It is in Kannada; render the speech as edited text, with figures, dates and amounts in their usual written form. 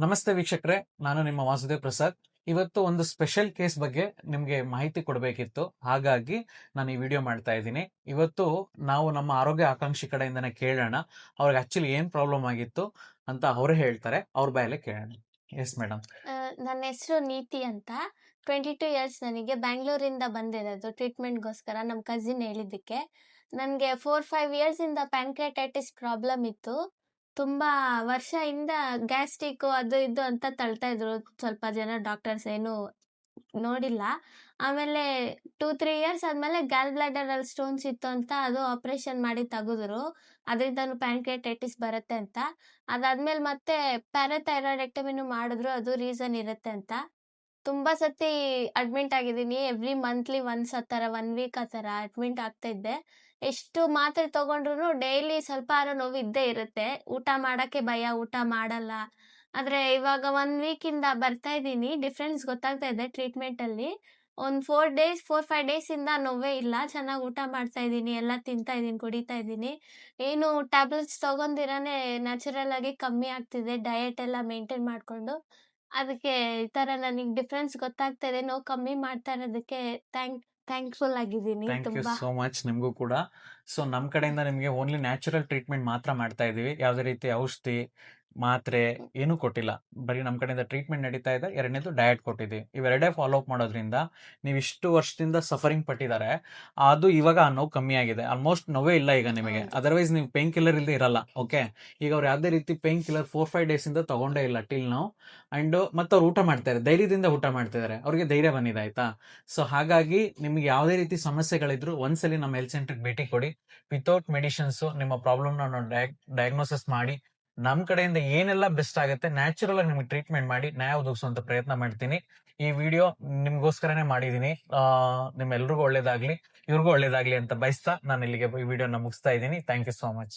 ನಮಸ್ತೆ ವೀಕ್ಷಕರೇ, ನಾನು ನಿಮ್ಮ ವಾಸುದೇವ್ ಪ್ರಸಾದ್. ಇವತ್ತು ಒಂದು ಸ್ಪೆಷಲ್ ಕೇಸ್ ಬಗ್ಗೆ ನಿಮಗೆ ಮಾಹಿತಿ ಕೊಡಬೇಕಿತ್ತು, ಹಾಗಾಗಿ ನಾನು ಈ ವಿಡಿಯೋ ಮಾಡ್ತಾ ಇದ್ದೀನಿ. ಇವತ್ತು ನಾವು ನಮ್ಮ ಆರೋಗ್ಯ ಆಕಾಂಕ್ಷಿ ಕಡೆಯಿಂದನೇ ಕೇಳೋಣ, ಅವ್ರಿಗೆ ಆಕ್ಚುಲಿ ಏನ್ ಪ್ರಾಬ್ಲಮ್ ಆಗಿತ್ತು ಅಂತ ಅವರೇ ಹೇಳ್ತಾರೆ. ಅವ್ರ ಬಾಯಲ್ಲೇ ಕೇಳೋಣ. Yes madam. ನನ್ನ ಹೆಸರು ನೀತಿ ಅಂತ. 22 ಇಯರ್ಸ್ ನನಗೆ. ಬ್ಯಾಂಗ್ಳೂರಿಂದ ಬಂದಿರೋದು ಟ್ರೀಟ್ಮೆಂಟ್‌ಗೋಸ್ಕರ ನಮ್ಮ ಕಸಿನ್ ಹೇಳಿದ್ದಕ್ಕೆ. ನನಗೆ 4, 5 ಇಯರ್ಸಿಂದ ಪ್ಯಾಂಕ್ರಿಯಾಟೈಟಿಸ್ ಪ್ರಾಬ್ಲಮ್ ಇತ್ತು. ತುಂಬಾ ವರ್ಷದಿಂದ ಗ್ಯಾಸ್ಟ್ರಿಕ್ಕು ಅದು ಇದು ಅಂತ ತಳ್ತಾ ಇದ್ರು ಸ್ವಲ್ಪ ಜನ ಡಾಕ್ಟರ್ಸ್, ಏನು ನೋಡಿಲ್ಲ. ಆಮೇಲೆ 2, 3 ಇಯರ್ಸ್ ಆದ್ಮೇಲೆ ಗಾಲ್ ಬ್ಲಾಡರಲ್ಲಿ ಸ್ಟೋನ್ಸ್ ಇತ್ತು ಅಂತ ಅದು ಆಪರೇಷನ್ ಮಾಡಿ ತೆಗೆದ್ರು. ಅದರಿಂದನೂ ಪ್ಯಾಂಕ್ರಿಯಾಟೈಟಿಸ್ ಬರುತ್ತೆ ಅಂತ. ಅದಾದ್ಮೇಲೆ ಮತ್ತೆ ಪ್ಯಾರಾಥೈರಾಯ್ಡೆಕ್ಟಮಿನೂ ಮಾಡಿದ್ರು, ಅದು ರೀಸನ್ ಇರುತ್ತೆ ಅಂತ. ತುಂಬಾ ಸತಿ ಅಡ್ಮಿಟ್ ಆಗಿದ್ದೀನಿ. ಎವ್ರಿ ಮಂತ್ಲಿ ಒನ್ಸ್ ಆ ಥರ 1 ವೀಕ್ ಆ ಥರ ಅಡ್ಮಿಟ್ ಆಗ್ತಾ ಇದ್ದೆ. ಎಷ್ಟು ಮಾತ್ರೆ ತಗೊಂಡ್ರುನು ಡೈಲಿ ಸ್ವಲ್ಪಾರು ನೋವು ಇದ್ದೇ ಇರುತ್ತೆ. ಊಟ ಮಾಡಕ್ಕೆ ಭಯ, ಊಟ ಮಾಡಲ್ಲ. ಆದ್ರೆ ಇವಾಗ 1 ವೀಕಿಂದ ಬರ್ತಾ ಇದ್ದೀನಿ. ಡಿಫ್ರೆನ್ಸ್ ಗೊತ್ತಾಗ್ತಾ ಇದೆ ಟ್ರೀಟ್ಮೆಂಟಲ್ಲಿ. ಒಂದು 4 ಡೇಸ್ 4, 5 ಡೇಸಿಂದ ನೋವೇ ಇಲ್ಲ. ಚೆನ್ನಾಗಿ ಊಟ ಮಾಡ್ತಾ ಇದ್ದೀನಿ, ಎಲ್ಲ ತಿಂತಾ ಇದ್ದೀನಿ, ಕುಡಿತಾ ಇದ್ದೀನಿ. ಏನು ಟ್ಯಾಬ್ಲೆಟ್ಸ್ ತಗೊಂದಿರಾನೇ ನ್ಯಾಚುರಲ್ ಆಗಿ ಕಮ್ಮಿ ಆಗ್ತಿದೆ. ಡಯಟ್ ಎಲ್ಲ ಮೇಂಟೈನ್ ಮಾಡ್ಕೊಂಡು. ಅದಕ್ಕೆ ಈ ಥರ ನನಗೆ ಡಿಫ್ರೆನ್ಸ್ ಗೊತ್ತಾಗ್ತಾ ಇದೆ. ನೋವು ಕಮ್ಮಿ ಮಾಡ್ತಾ ಇರೋದಕ್ಕೆ ಥ್ಯಾಂಕ್ಫುಲ್ ಆಗಿದ್ದೀನಿ ಥ್ಯಾಂಕ್ ಯು ತುಂಬಾ. ಸೋ ಮಚ್ ನಿಮಗೂ ಕೂಡ. ಸೊ ನಮ್ಮ ಕಡೆಯಿಂದ ನಿಮಗೆ ಓನ್ಲಿ ನ್ಯಾಚುರಲ್ ಟ್ರೀಟ್ಮೆಂಟ್ ಮಾತ್ರ ಮಾಡ್ತಾ ಇದೀವಿ. ಯಾವುದೇ ರೀತಿ ಔಷಧಿ, ಮಾತ್ರೆ ಏನೂ ಕೊಟ್ಟಿಲ್ಲ. ಬರೀ ನಮ್ಮ ಕಡೆಯಿಂದ ಟ್ರೀಟ್ಮೆಂಟ್ ನಡೀತಾ ಇದೆ. ಎರಡನೇದು ಡಯಟ್ ಕೊಟ್ಟಿದ್ದೀವಿ. ಇವೆರಡೇ ಫಾಲೋ ಅಪ್ ಮಾಡೋದ್ರಿಂದ ನೀವು ಇಷ್ಟು ವರ್ಷದಿಂದ ಸಫರಿಂಗ್ ಪಟ್ಟಿದ್ದಾರೆ, ಅದು ಇವಾಗ ಆ ನೋವು ಕಮ್ಮಿ ಆಗಿದೆ. ಆಲ್ಮೋಸ್ಟ್ ನೋವೇ ಇಲ್ಲ ಈಗ ನಿಮಗೆ. ಹೌದು. ಅದರ್ವೈಸ್ ನೀವು ಪೇನ್ ಕಿಲ್ಲರ್ ಇಲ್ಲದೆ ಇರಲ್ಲ. ಓಕೆ, ಈಗ ಅವ್ರು ಯಾವುದೇ ರೀತಿ ಪೇನ್ ಕಿಲ್ಲರ್ 4-5 ಡೇಸಿಂದ ತಗೊಂಡೇ ಇಲ್ಲ ಟಿಲ್ ನಾವು. ಅಂಡ್ ಮತ್ತೆ ಅವ್ರು ಊಟ ಮಾಡ್ತಾರೆ, ಧೈರ್ಯದಿಂದ ಊಟ ಮಾಡ್ತಿದ್ದಾರೆ. ಅವ್ರಿಗೆ ಧೈರ್ಯ ಬಂದಿದೆ, ಆಯ್ತಾ. ಸೊ ಹಾಗಾಗಿ ನಿಮ್ಗೆ ಯಾವುದೇ ರೀತಿ ಸಮಸ್ಯೆಗಳಿದ್ರು ಒಂದ್ಸಲಿ ನಮ್ಮ ಹೆಲ್ತ್ ಸೆಂಟರ್ಗೆ ಭೇಟಿ ಕೊಡಿ. ವಿತೌಟ್ ಮೆಡಿಸಿನ್ಸ್ ನಿಮ್ಮ ಪ್ರಾಬ್ಲಮ್ನ ನಾವು ಡಯಾಗ್ನೋಸಿಸ್ ಮಾಡಿ ನಮ್ಮ ಕಡೆಯಿಂದ ಏನೆಲ್ಲ ಬೆಸ್ಟ್ ಆಗುತ್ತೆ ನ್ಯಾಚುರಲ್ ಆಗಿ ನಿಮ್ಗೆ ಟ್ರೀಟ್ಮೆಂಟ್ ಮಾಡಿ ನ್ಯಾಯ ಒದಗಿಸುವಂತ ಪ್ರಯತ್ನ ಮಾಡ್ತೀನಿ. ಈ ವಿಡಿಯೋ ನಿಮ್ಗೋಸ್ಕರನೇ ಮಾಡಿದೀನಿ. ನಿಮ್ಮೆಲ್ರಿಗೂ ಒಳ್ಳೇದಾಗ್ಲಿ, ಇವ್ರಿಗೂ ಒಳ್ಳೇದಾಗ್ಲಿ ಅಂತ ಬಯಸ್ತಾ ನಾನು ಇಲ್ಲಿಗೆ ಈ ವಿಡಿಯೋನ ಮುಗಿಸ್ತಾ ಇದ್ದೀನಿ. Thank you so much.